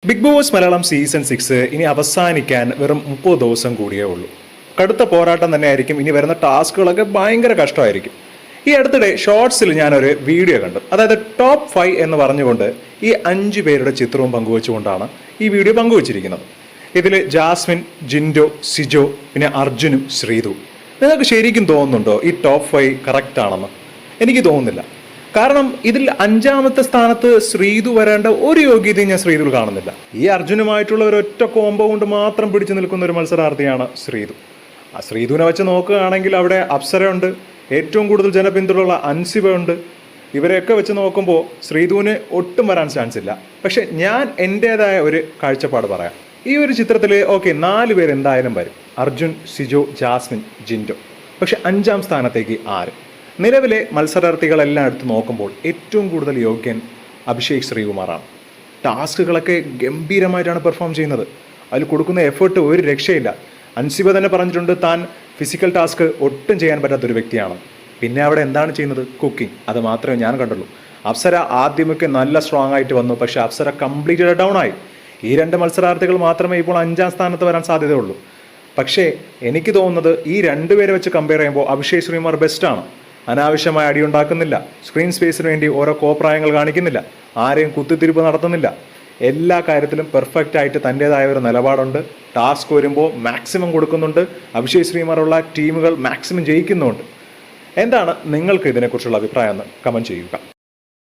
Big boss Malayalam season 6 ഇനി അവസാനിക്കാൻ വെറും 30 ദിവസം കൂടിയേ ഉള്ളൂ. കടുത്ത പോരാട്ടം തന്നെയായിരിക്കും. ഇനി വരുന്ന ടാസ്കുകളൊക്കെ ഭയങ്കര കഷ്ടമായിരിക്കും. ഈ അടുത്തിടെ ഷോർട്സിൽ ഞാനൊരു വീഡിയോ കണ്ടു. അതായത് ടോപ്പ് 5 എന്ന് പറഞ്ഞുകൊണ്ട് ഈ 5 പേരുടെ ചിത്രവും പങ്കുവെച്ചുകൊണ്ടാണ് ഈ വീഡിയോ പങ്കുവച്ചിരിക്കുന്നത്. ഇതിൽ ജാസ്മിൻ, ജിൻഡോ, സിജോ, പിന്നെ അർജുനും ശ്രീതു. നിങ്ങൾക്ക് ശരിക്കും തോന്നുന്നുണ്ടോ ഈ ടോപ്പ് 5 കറക്റ്റ് ആണെന്ന്? എനിക്ക് തോന്നുന്നില്ല. കാരണം ഇതിൽ 5ാമത്തെ സ്ഥാനത്ത് ശ്രീതു വരേണ്ട ഒരു യോഗ്യതയും ഞാൻ ശ്രീതുവിൽ കാണുന്നില്ല. ഈ അർജുനുമായിട്ടുള്ള ഒരൊറ്റ കോംബോ കൊണ്ട് മാത്രം പിടിച്ചു നിൽക്കുന്ന ഒരു മത്സരാർത്ഥിയാണ് ശ്രീതു. ആ ശ്രീതുവിനെ വെച്ച് നോക്കുകയാണെങ്കിൽ അവിടെ അപ്സരയുണ്ട്, ഏറ്റവും കൂടുതൽ ജനപിന്തുണയുള്ള അൻസിബ ഉണ്ട്. ഇവരെയൊക്കെ വെച്ച് നോക്കുമ്പോൾ ശ്രീതുവിന് ഒട്ടും വരാൻ ചാൻസ് ഇല്ല. പക്ഷെ ഞാൻ എൻ്റേതായ ഒരു കാഴ്ചപ്പാട് പറയാം. ഈ ഒരു ചിത്രത്തിൽ 4 പേര് എന്തായാലും വരും: അർജുൻ, സിജോ, ജാസ്മിൻ, ജിൻഡോ. പക്ഷെ 5ാം സ്ഥാനത്തേക്ക് ആര്? നിലവിലെ മത്സരാർത്ഥികളെല്ലാം എടുത്ത് നോക്കുമ്പോൾ ഏറ്റവും കൂടുതൽ യോഗ്യൻ അഭിഷേക് ശ്രീകുമാറാണ്. ടാസ്കുകളൊക്കെ ഗംഭീരമായിട്ടാണ് പെർഫോം ചെയ്യുന്നത്. അതിൽ കൊടുക്കുന്ന എഫേർട്ട് ഒരു രക്ഷയില്ല. അൻസിബ തന്നെ പറഞ്ഞിട്ടുണ്ട് താൻ ഫിസിക്കൽ ടാസ്ക് ഒട്ടും ചെയ്യാൻ പറ്റാത്തൊരു വ്യക്തിയാണ്. പിന്നെ അവിടെ എന്താണ് ചെയ്യുന്നത്? കുക്കിംഗ്. അത് മാത്രമേ ഞാൻ കണ്ടുള്ളൂ. അപ്സര ആദ്യമൊക്കെ നല്ല സ്ട്രോങ് ആയിട്ട് വന്നു, പക്ഷേ അപ്സര കംപ്ലീറ്റ് ഡൗൺ ആയി. ഈ 2 മത്സരാർത്ഥികൾ മാത്രമേ ഇപ്പോൾ 5ാം സ്ഥാനത്ത് വരാൻ സാധ്യതയുള്ളൂ. പക്ഷേ എനിക്ക് തോന്നുന്നത് ഈ 2 പേരെ വെച്ച് കമ്പയർ ചെയ്യുമ്പോൾ അഭിഷേക് ശ്രീകുമാർ ബെസ്റ്റാണ്. അനാവശ്യമായ അടിയുണ്ടാക്കുന്നില്ല, സ്ക്രീൻ സ്പേസിന് വേണ്ടി ഓരോ കോപ്രായങ്ങൾ കാണിക്കുന്നില്ല, ആരെയും കുത്തിത്തിരിപ്പ് നടത്തുന്നില്ല. എല്ലാ കാര്യത്തിലും പെർഫെക്റ്റ് ആയിട്ട് തൻ്റേതായ ഒരു നിലപാടുണ്ട്. ടാസ്ക് വരുമ്പോൾ മാക്സിമം കൊടുക്കുന്നുണ്ട്. അഭിഷേക് ശ്രീകുമാറുള്ള ടീമുകൾ മാക്സിമം ജയിക്കുന്നുണ്ട്. എന്താണ് നിങ്ങൾക്ക് ഇതിനെക്കുറിച്ചുള്ള അഭിപ്രായം എന്ന് കമൻറ്റ് ചെയ്യുക.